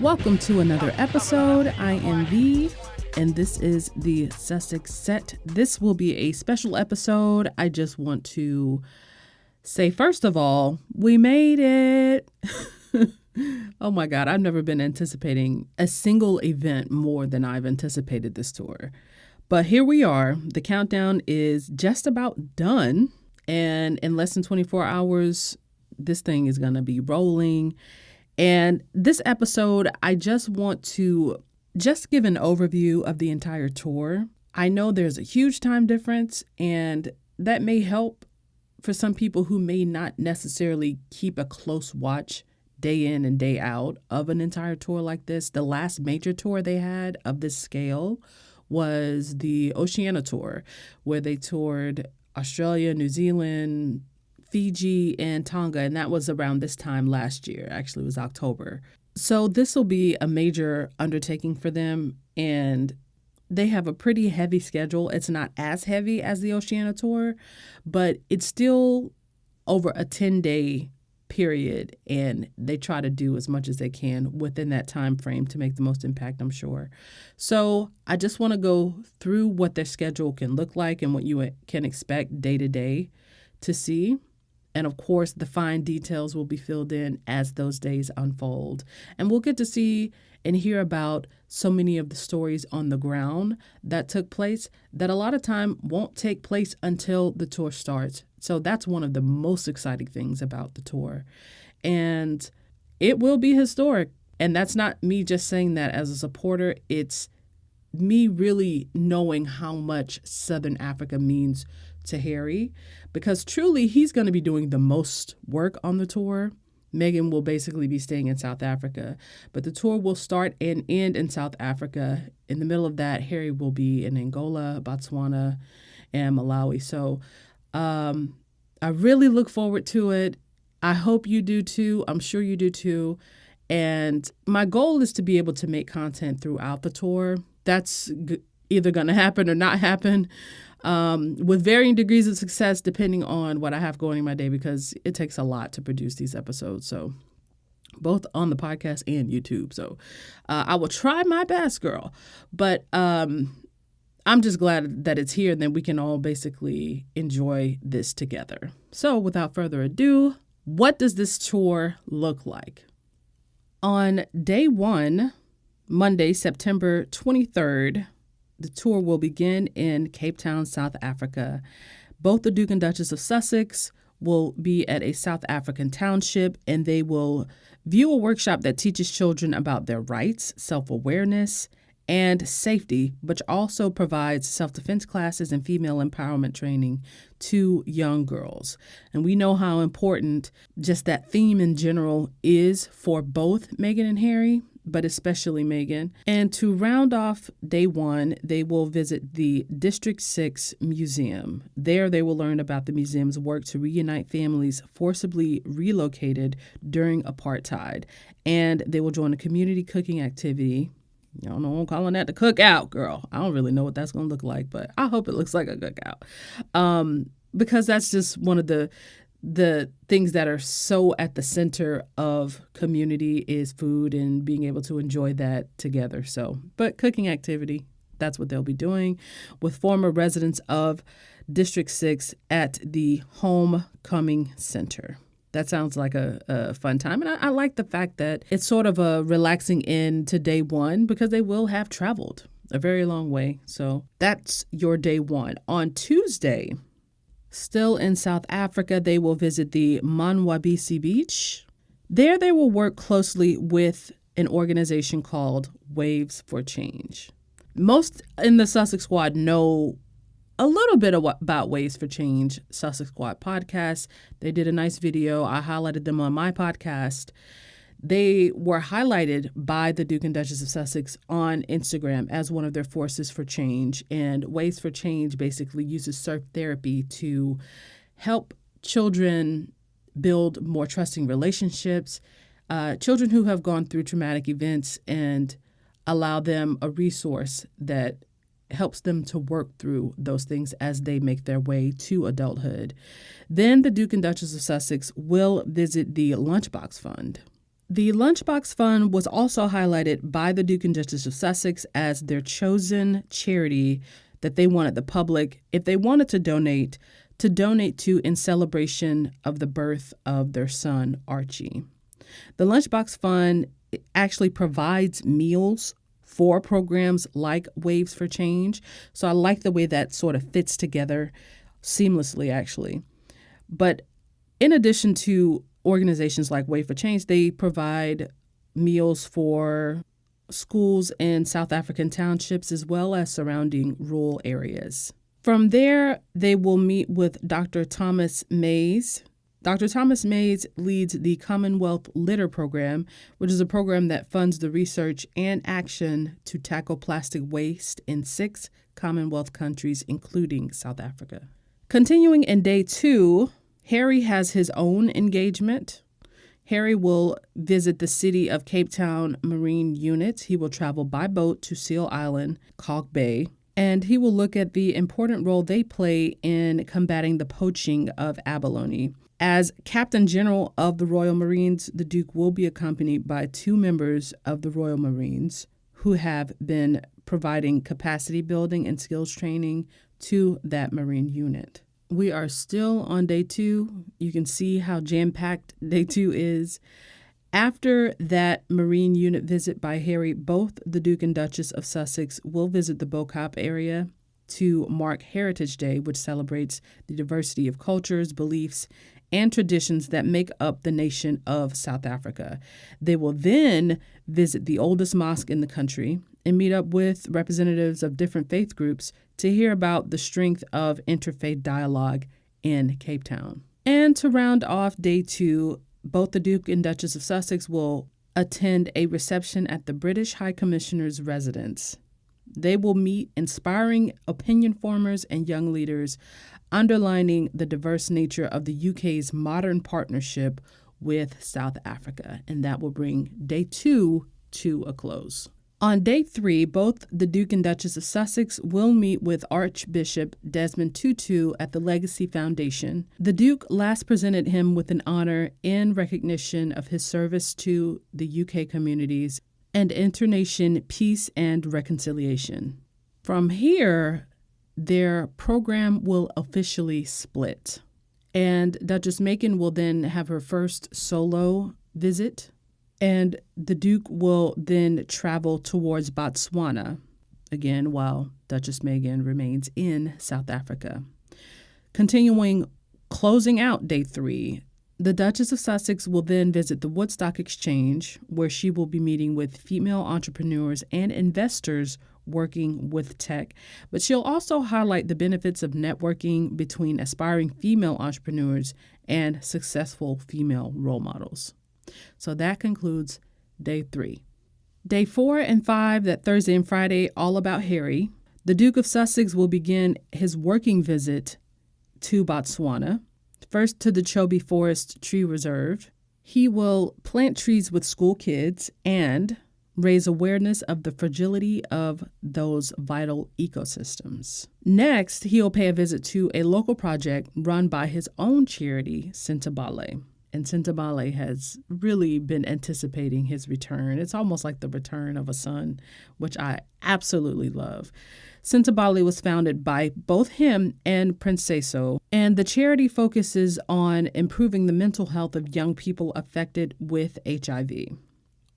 Welcome to another episode. I am V, and this is the Sussex set. This will be a special episode. I just want to say, first of all, we made it. Oh my God, I've never been anticipating a single event more than I've anticipated this tour. But here we are. The countdown is just about done. And in less than 24 hours, this thing is going to be rolling. And this episode, I just want to just give an overview of the entire tour. I know there's a huge time difference, and that may help for some people who may not necessarily keep a close watch day in and day out of an entire tour like this. The last major tour they had of this scale was the Oceania Tour, where they toured Australia, New Zealand, Fiji, and Tonga, and that was around this time last year. Actually, it was October. So this will be a major undertaking for them, and they have a pretty heavy schedule. It's not as heavy as the Oceania Tour, but it's still over a 10-day period, and they try to do as much as they can within that time frame to make the most impact, I'm sure. So I just want to go through what their schedule can look like and what you can expect day to day to see. And of course, the fine details will be filled in as those days unfold. And we'll get to see and hear about so many of the stories on the ground that took place that a lot of time won't take place until the tour starts. So that's one of the most exciting things about the tour. And it will be historic. And that's not me just saying that as a supporter. It's me really knowing how much Southern Africa means to Harry, because truly he's going to be doing the most work on the tour. Meghan will basically be staying in South Africa, but the tour will start and end in South Africa. In the middle of that, Harry will be in Angola, Botswana, and Malawi. So I really look forward to it. I hope you do too. I'm sure you do too. And my goal is to be able to make content throughout the tour. That's either going to happen or not happen. With varying degrees of success, depending on what I have going in my day, because it takes a lot to produce these episodes. So both on the podcast and YouTube. So I will try my best, girl. But I'm just glad that it's here and that we can all basically enjoy this together. So without further ado, what does this tour look like? On day one, Monday, September 23rd, the tour will begin in Cape Town, South Africa. Both the Duke and Duchess of Sussex will be at a South African township, and they will view a workshop that teaches children about their rights, self-awareness, and safety, but also provides self-defense classes and female empowerment training to young girls. And we know how important just that theme in general is for both Meghan and Harry, but especially Meghan. And to round off day one, they will visit the District 6 Museum. There, they will learn about the museum's work to reunite families forcibly relocated during apartheid. And they will join a community cooking activity. Y'all know I'm calling that the cookout, girl. I don't really know what that's going to look like, but I hope it looks like a cookout. Because that's just one of the things that are so at the center of community is food and being able to enjoy that together. So, but cooking activity, that's what they'll be doing with former residents of District 6 at the Homecoming Center. That sounds like a fun time. And I like the fact that it's sort of a relaxing end to day one because they will have traveled a very long way. So that's your day one. On Tuesday, still in South Africa, they will visit the Manwabisi Beach. There they will work closely with an organization called Waves for Change. Most in the Sussex Squad know a little bit about Waves for Change, Sussex Squad podcast. They did a nice video. I highlighted them on my podcast. They were highlighted by the Duke and Duchess of Sussex on Instagram as one of their forces for change. And Waves for Change basically uses surf therapy to help children build more trusting relationships, children who have gone through traumatic events, and allow them a resource that helps them to work through those things as they make their way to adulthood. Then the Duke and Duchess of Sussex will visit the Lunchbox Fund. The Lunchbox Fund was also highlighted by the Duke and Duchess of Sussex as their chosen charity that they wanted the public, if they wanted to donate to in celebration of the birth of their son, Archie. The Lunchbox Fund actually provides meals for programs like Waves for Change. So I like the way that sort of fits together seamlessly, actually. But in addition to organizations like Wave for Change, they provide meals for schools in South African townships as well as surrounding rural areas. From there, they will meet with Dr. Thomas Mays. Dr. Thomas Mays leads the Commonwealth Litter Program, which is a program that funds the research and action to tackle plastic waste in 6 Commonwealth countries, including South Africa. Continuing in day 2, Harry has his own engagement. Harry will visit the City of Cape Town Marine Unit. He will travel by boat to Seal Island, Kalk Bay, and he will look at the important role they play in combating the poaching of abalone. As Captain General of the Royal Marines, the Duke will be accompanied by 2 members of the Royal Marines who have been providing capacity building and skills training to that Marine unit. We are still on day 2. You can see how jam-packed day 2 is. After that Marine unit visit by Harry, both the Duke and Duchess of Sussex will visit the Bo-Kaap area to mark Heritage Day, which celebrates the diversity of cultures, beliefs, and traditions that make up the nation of South Africa. They will then visit the oldest mosque in the country and meet up with representatives of different faith groups to hear about the strength of interfaith dialogue in Cape Town. And to round off day 2, both the Duke and Duchess of Sussex will attend a reception at the British High Commissioner's residence. They will meet inspiring opinion formers and young leaders, underlining the diverse nature of the UK's modern partnership with South Africa. And that will bring day 2 to a close. On day 3, both the Duke and Duchess of Sussex will meet with Archbishop Desmond Tutu at the Legacy Foundation. The Duke last presented him with an honor in recognition of his service to the UK communities and internation peace and reconciliation. From here, their program will officially split, and Duchess Meghan will then have her first solo visit, and the Duke will then travel towards Botswana, again, while Duchess Meghan remains in South Africa. Closing out day 3, the Duchess of Sussex will then visit the Woodstock Exchange, where she will be meeting with female entrepreneurs and investors working with tech. But she'll also highlight the benefits of networking between aspiring female entrepreneurs and successful female role models. So that concludes day 3. Day 4 and 5, that Thursday and Friday, all about Harry. The Duke of Sussex will begin his working visit to Botswana. First to the Chobe Forest Tree Reserve. He will plant trees with school kids and raise awareness of the fragility of those vital ecosystems. Next, he'll pay a visit to a local project run by his own charity, Sentabale. And Sentabale has really been anticipating his return. It's almost like the return of a son, which I absolutely love. Sentabale was founded by both him and Prince Seeiso, and the charity focuses on improving the mental health of young people affected with HIV.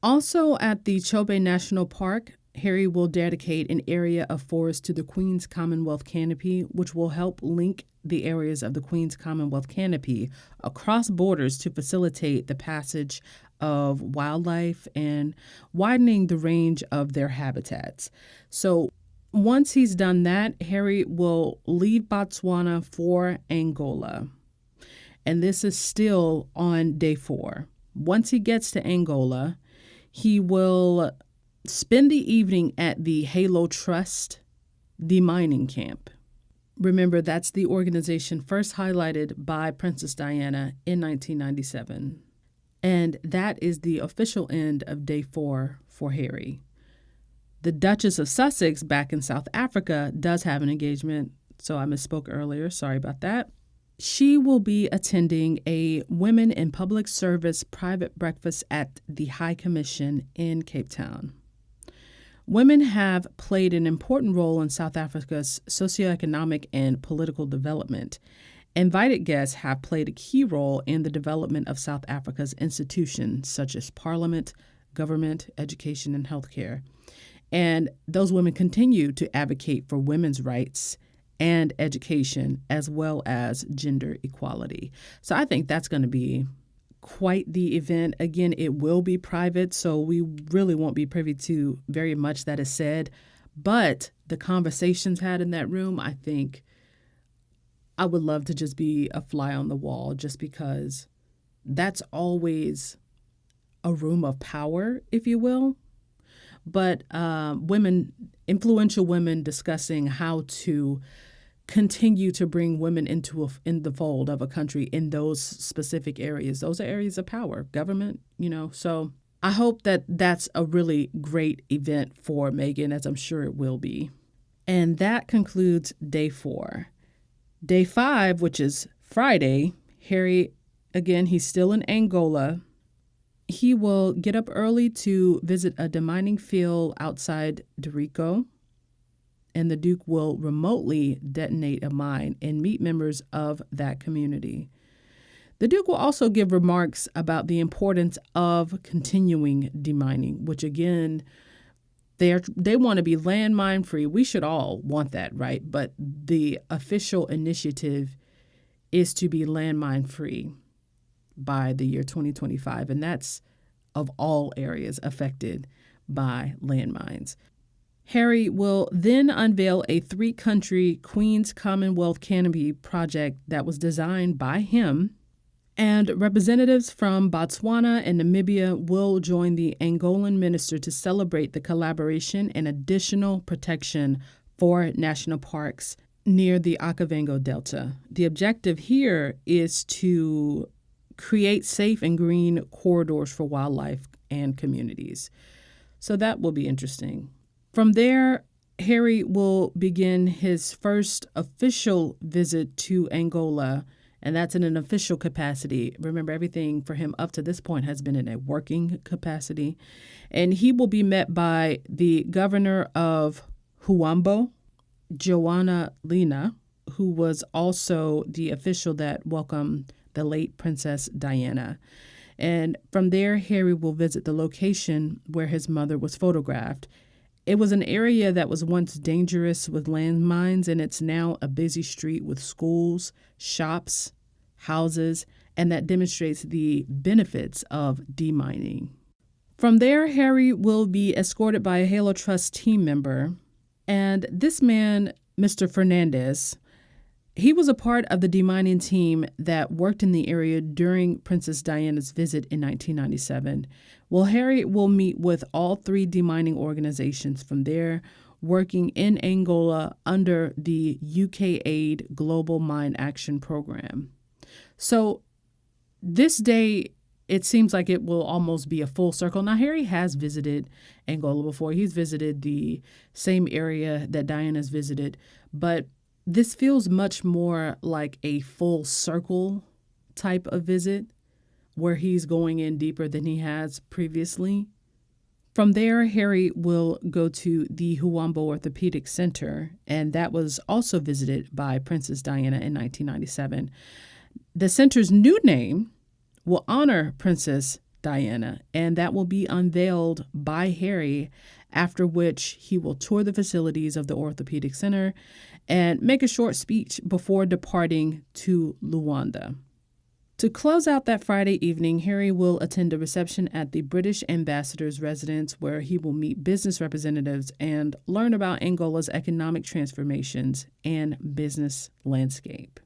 Also at the Chobe National Park, Harry will dedicate an area of forest to the Queen's Commonwealth Canopy, which will help link the areas of the Queen's Commonwealth Canopy across borders to facilitate the passage of wildlife and widening the range of their habitats. So once he's done that, Harry will leave Botswana for Angola. And this is still on day 4. Once he gets to Angola, he will spend the evening at the Halo Trust, the mining camp. Remember, that's the organization first highlighted by Princess Diana in 1997. And that is the official end of day 4 for Harry. The Duchess of Sussex back in South Africa does have an engagement, so I misspoke earlier. Sorry about that. She will be attending a Women in Public Service private breakfast at the High Commission in Cape Town. Women have played an important role in South Africa's socioeconomic and political development. Invited guests have played a key role in the development of South Africa's institutions such as parliament, government, education, and healthcare. And those women continue to advocate for women's rights and education as well as gender equality. So I think that's going to be quite the event. Again, it will be private, so we really won't be privy to very much that is said. But the conversations had in that room, I think I would love to just be a fly on the wall, just because that's always a room of power, if you will. But influential women discussing how to continue to bring women in the fold of a country in those specific areas. Those are areas of power, government, So I hope that that's a really great event for Meghan, as I'm sure it will be. And that concludes day 4. Day 5, which is Friday, Harry, again, he's still in Angola. He will get up early to visit a demining field outside Dorico, and the Duke will remotely detonate a mine and meet members of that community. The Duke will also give remarks about the importance of continuing demining, which again, they want to be landmine free. We should all want that, right? But the official initiative is to be landmine free by the year 2025, and that's of all areas affected by landmines. Harry will then unveil a 3-country Queen's Commonwealth canopy project that was designed by him, and representatives from Botswana and Namibia will join the Angolan minister to celebrate the collaboration and additional protection for national parks near the Okavango Delta. The objective here is to create safe and green corridors for wildlife and communities. So that will be interesting. From there, Harry will begin his first official visit to Angola, and that's in an official capacity. Remember, everything for him up to this point has been in a working capacity. And he will be met by the governor of Huambo, Joanna Lina, who was also the official that welcomed the late Princess Diana. And from there, Harry will visit the location where his mother was photographed. It was an area that was once dangerous with landmines, and it's now a busy street with schools, shops, houses, and that demonstrates the benefits of demining. From there, Harry will be escorted by a Halo Trust team member, and this man, Mr. Fernandez, he was a part of the demining team that worked in the area during Princess Diana's visit in 1997. Well, Harry will meet with all 3 demining organizations from there, working in Angola under the UK Aid Global Mine Action Program. So this day, it seems like it will almost be a full circle. Now, Harry has visited Angola before. He's visited the same area that Diana's visited, but this feels much more like a full circle type of visit where he's going in deeper than he has previously. From there, Harry will go to the Huambo Orthopedic Center, and that was also visited by Princess Diana in 1997. The center's new name will honor Princess Diana, and that will be unveiled by Harry, after which he will tour the facilities of the Orthopedic Center and make a short speech before departing to Luanda. To close out that Friday evening, Harry will attend a reception at the British ambassador's residence where he will meet business representatives and learn about Angola's economic transformations and business landscape.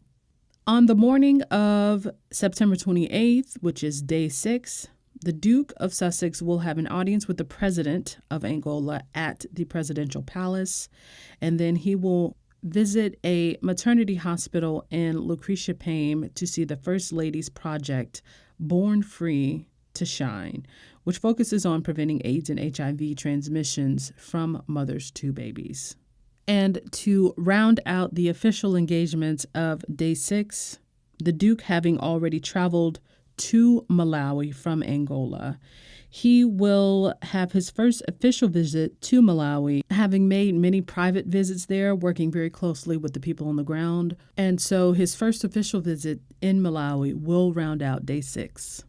On the morning of September 28th, which is day 6, the Duke of Sussex will have an audience with the president of Angola at the presidential palace, and then he will visit a maternity hospital in Lucretia Payne to see the First Lady's project, Born Free to Shine, which focuses on preventing AIDS and HIV transmissions from mothers to babies. And to round out the official engagements of Day 6, the Duke having already traveled to Malawi from Angola, he will have his first official visit to Malawi, having made many private visits there, working very closely with the people on the ground. And so his first official visit in Malawi will round out Day 6.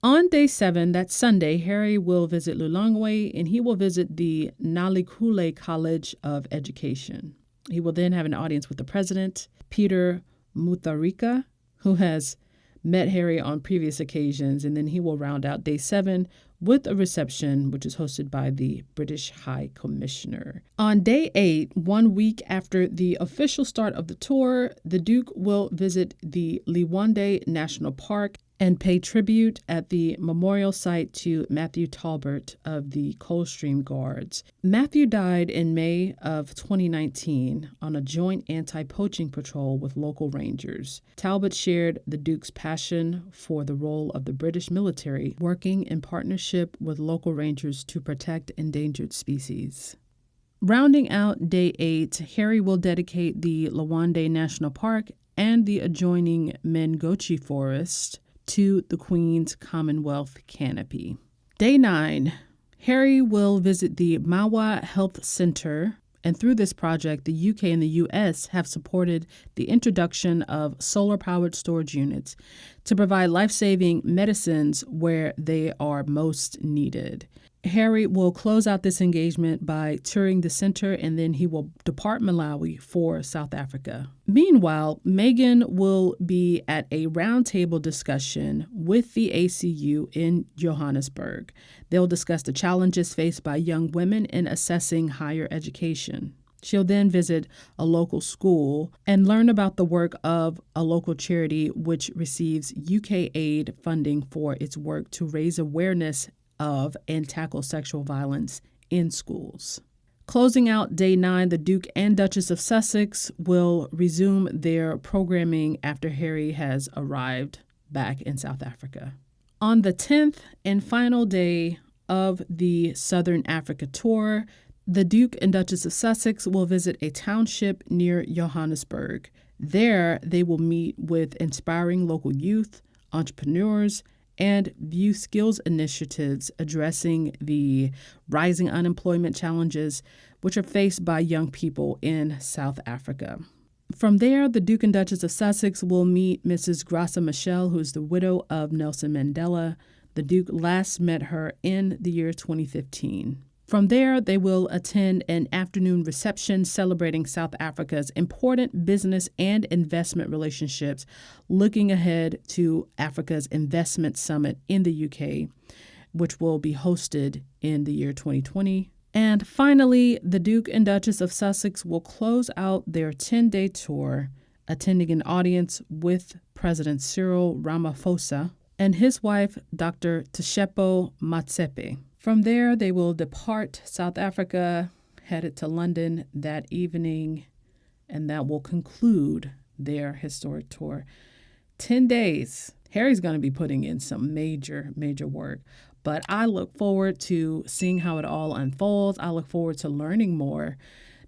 On Day 7, that Sunday, Harry will visit Lilongwe, and he will visit the Nalikule College of Education. He will then have an audience with the president, Peter Mutharika, who has met Harry on previous occasions, and then he will round out Day 7 with a reception, which is hosted by the British High Commissioner. On Day 8, 1 week after the official start of the tour, the Duke will visit the Liwonde National Park and pay tribute at the memorial site to Matthew Talbot of the Coldstream Guards. Matthew died in May of 2019 on a joint anti-poaching patrol with local rangers. Talbot shared the Duke's passion for the role of the British military, working in partnership with local rangers to protect endangered species. Rounding out Day 8, Harry will dedicate the Liwonde National Park and the adjoining Mengochi Forest to the Queen's Commonwealth canopy. Day 9, Harry will visit the Mawa Health Center, and through this project, the UK and the US have supported the introduction of solar-powered storage units to provide life-saving medicines where they are most needed. Harry will close out this engagement by touring the center, and then he will depart Malawi for South Africa. Meanwhile, Meghan will be at a roundtable discussion with the ACU in Johannesburg. They'll discuss the challenges faced by young women in assessing higher education. She'll then visit a local school and learn about the work of a local charity which receives UK aid funding for its work to raise awareness of and tackle sexual violence in schools. Closing out Day 9, the Duke and Duchess of Sussex will resume their programming after Harry has arrived back in South Africa. On the 10th and final day of the Southern Africa tour, the Duke and Duchess of Sussex will visit a township near Johannesburg. There, they will meet with inspiring local youth, entrepreneurs, and view skills initiatives addressing the rising unemployment challenges which are faced by young people in South Africa. From there, the Duke and Duchess of Sussex will meet Mrs. Graça Machel, who is the widow of Nelson Mandela. The Duke last met her in the year 2015. From there, they will attend an afternoon reception celebrating South Africa's important business and investment relationships, looking ahead to Africa's Investment Summit in the UK, which will be hosted in the year 2020. And finally, the Duke and Duchess of Sussex will close out their 10-day tour, attending an audience with President Cyril Ramaphosa and his wife, Dr. Tshepo Motsepe. From there, they will depart South Africa, headed to London that evening, and that will conclude their historic tour. 10 days. Harry's going to be putting in some major work, but I look forward to seeing how it all unfolds. I look forward to learning more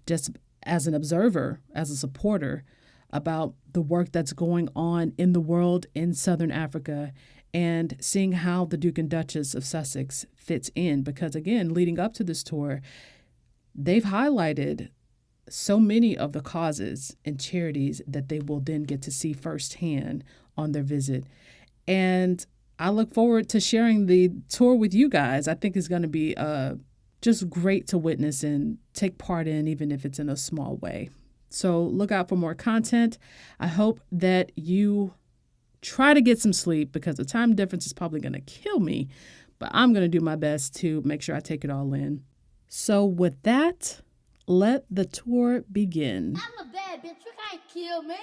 just as an observer, as a supporter, about the work that's going on in the world in Southern Africa, and seeing how the Duke and Duchess of Sussex fits in. Because again, leading up to this tour, they've highlighted so many of the causes and charities that they will then get to see firsthand on their visit. And I look forward to sharing the tour with you guys. I think it's going to be just great to witness and take part in, even if it's in a small way. So look out for more content. I hope that you try to get some sleep, because the time difference is probably going to kill me, but I'm going to do my best to make sure I take it all in. So with that, let the tour begin. I'm a bad bitch. You can't kill me.